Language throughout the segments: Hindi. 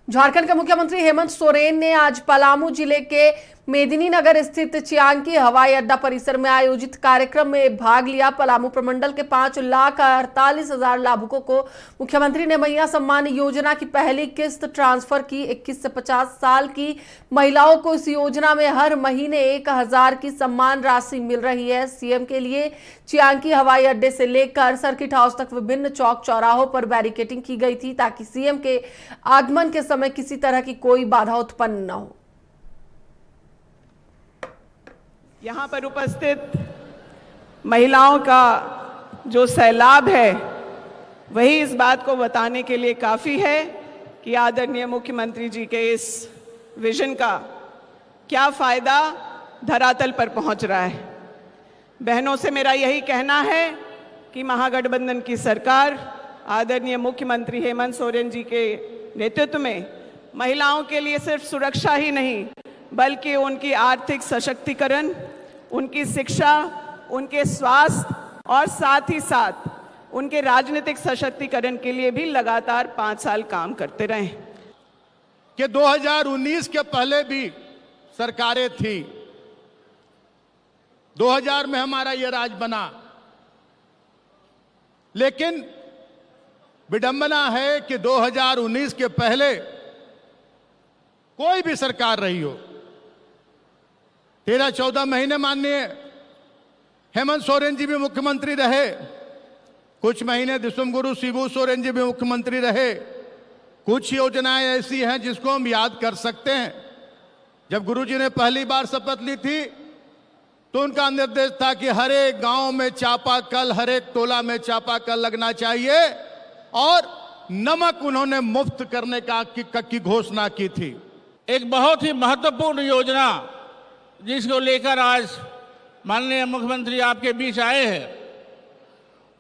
झारखंड के मुख्यमंत्री हेमंत सोरेन ने आज पलामू जिले के मेदिनीनगर स्थित चियांकी हवाई अड्डा परिसर में आयोजित कार्यक्रम में भाग लिया। पलामू प्रमंडल के 5,48,000 लाभुकों को मुख्यमंत्री ने मैया सम्मान योजना की पहली किस्त ट्रांसफर की। 21 से 50 साल की महिलाओं को इस योजना में हर महीने 1,000 की सम्मान राशि मिल रही है। सीएम के लिए चियांकी हवाई अड्डे से लेकर सर्किट हाउस तक विभिन्न चौक चौराहों पर बैरिकेडिंग की गई थी ताकि सीएम के आगमन के समय किसी तरह की कोई बाधा उत्पन्न न हो। यहाँ पर उपस्थित महिलाओं का जो सैलाब है वही इस बात को बताने के लिए काफ़ी है कि आदरणीय मुख्यमंत्री जी के इस विजन का क्या फ़ायदा धरातल पर पहुँच रहा है। बहनों से मेरा यही कहना है कि महागठबंधन की सरकार आदरणीय मुख्यमंत्री हेमंत सोरेन जी के नेतृत्व में महिलाओं के लिए सिर्फ सुरक्षा ही नहीं बल्कि उनकी आर्थिक सशक्तिकरण, उनकी शिक्षा, उनके स्वास्थ्य और साथ ही साथ उनके राजनीतिक सशक्तिकरण के लिए भी लगातार 5 साल काम करते रहे। कि 2019 के पहले भी सरकारें थी, 2000 में हमारा यह राज बना, लेकिन विडंबना है कि 2019 के पहले कोई भी सरकार रही हो, 13-14 महीने माननीय हेमंत सोरेन जी भी मुख्यमंत्री रहे, कुछ महीने विश्वगुरु शिबू सोरेन जी भी मुख्यमंत्री रहे। कुछ योजनाएं ऐसी हैं जिसको हम याद कर सकते हैं। जब गुरुजी ने पहली बार शपथ ली थी तो उनका निर्देश था कि हर एक गांव में चापाकल, हर एक टोला में चापाकल लगना चाहिए और नमक उन्होंने मुफ्त करने की घोषणा की थी। एक बहुत ही महत्वपूर्ण योजना जिसको लेकर आज माननीय मुख्यमंत्री आपके बीच आए हैं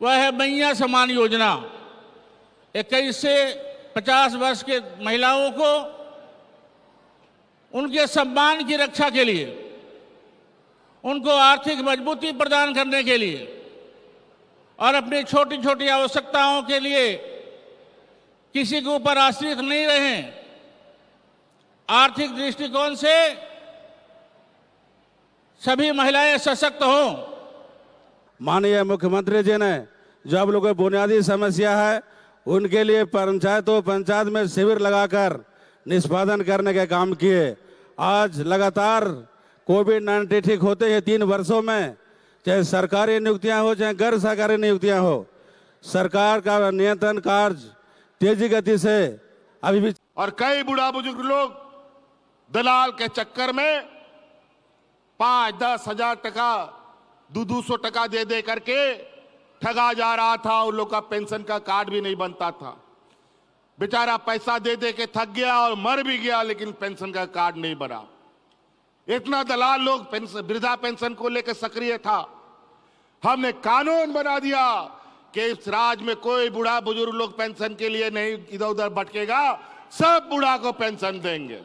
वह है मैया सम्मान योजना। 21 से 50 वर्ष के महिलाओं को उनके सम्मान की रक्षा के लिए, उनको आर्थिक मजबूती प्रदान करने के लिए और अपनी छोटी छोटी आवश्यकताओं के लिए किसी के ऊपर आश्रित नहीं रहें, आर्थिक दृष्टिकोण से सभी महिलाएं सशक्त हों। माननीय मुख्यमंत्री जी ने जो आप लोगों की बुनियादी समस्या है उनके लिए पंचायत में शिविर लगाकर निष्पादन करने के काम किए। आज लगातार कोविड-19 ठीक होते हैं 3 वर्षों में, चाहे सरकारी नियुक्तियां हो चाहे गैर सरकारी नियुक्तियां हो, सरकार का नियंत्रण कार्य तेजी गति से अभी भी। और कई बूढ़ा बुजुर्ग लोग दलाल के चक्कर में 5-10 हजार टका 200 टका दे करके ठगा जा रहा था। उन लोग का पेंशन का कार्ड भी नहीं बनता था। बेचारा पैसा दे के थक गया और मर भी गया, लेकिन पेंशन का कार्ड नहीं बना। इतना दलाल लोग वृद्धा पेंशन को लेकर सक्रिय था। हमने कानून बना दिया कि इस राज्य में कोई बूढ़ा बुजुर्ग लोग पेंशन के लिए नहीं इधर उधर भटकेगा, सब बूढ़ा को पेंशन देंगे।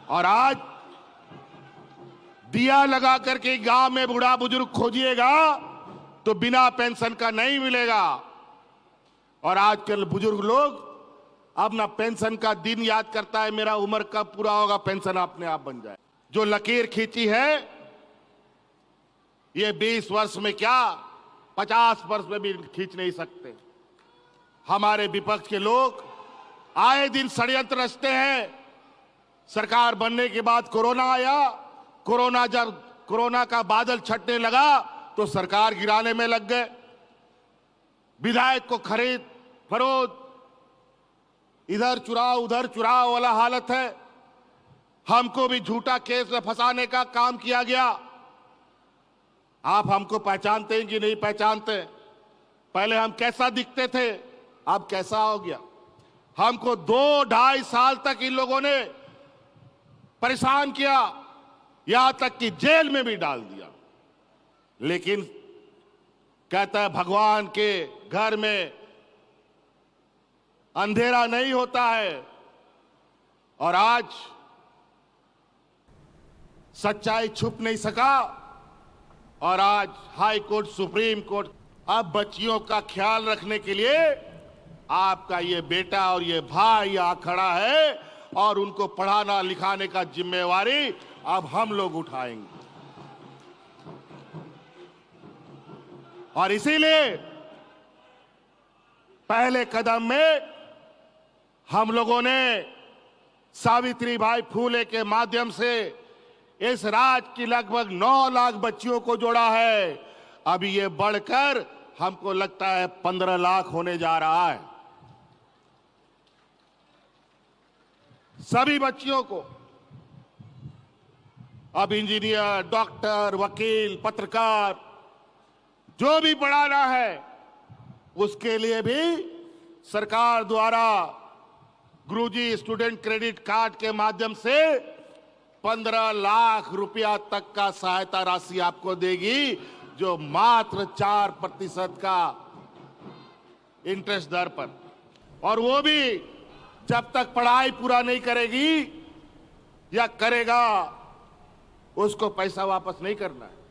और आज दिया लगा करके गांव में बूढ़ा बुजुर्ग खोजिएगा तो बिना पेंशन का नहीं मिलेगा। और आजकल बुजुर्ग लोग अपना पेंशन का दिन याद करता है, मेरा उम्र कब पूरा होगा, पेंशन अपने आप बन जाए। जो लकीर खींची है ये 20 वर्ष में क्या 50 वर्ष में भी खींच नहीं सकते। हमारे विपक्ष के लोग आए दिन षड्यंत्र रचते हैं। सरकार बनने के बाद कोरोना आया, जब कोरोना का बादल छटने लगा तो सरकार गिराने में लग गए। विधायक को खरीद फरोख्त, इधर चुराव उधर चुराव वाला हालत है। हमको भी झूठा केस में फंसाने का काम किया गया। आप हमको पहचानते हैं कि नहीं पहचानते? पहले हम कैसा दिखते थे, अब कैसा हो गया? हमको 2-2.5 साल तक इन लोगों ने परेशान किया, यहां तक कि जेल में भी डाल दिया। लेकिन कहता है भगवान के घर में अंधेरा नहीं होता है। और आज सच्चाई छुप नहीं सका और आज हाई कोर्ट, सुप्रीम कोर्ट अब बच्चियों का ख्याल रखने के लिए आपका ये बेटा और ये भाई यहाँ खड़ा है और उनको पढ़ाना लिखाने का जिम्मेवारी अब हम लोग उठाएंगे। और इसीलिए पहले कदम में हम लोगों ने सावित्रीबाई फूले के माध्यम से इस राज्य की लगभग 9 लाख बच्चियों को जोड़ा है। अभी ये बढ़कर हमको लगता है 15 लाख होने जा रहा है। सभी बच्चियों को अब इंजीनियर, डॉक्टर, वकील, पत्रकार जो भी पढ़ाना है उसके लिए भी सरकार द्वारा गुरुजी स्टूडेंट क्रेडिट कार्ड के माध्यम से 15 लाख रुपया तक का सहायता राशि आपको देगी, जो मात्र 4% का इंटरेस्ट दर पर, और वो भी जब तक पढ़ाई पूरा नहीं करेगी या करेगा उसको पैसा वापस नहीं करना है।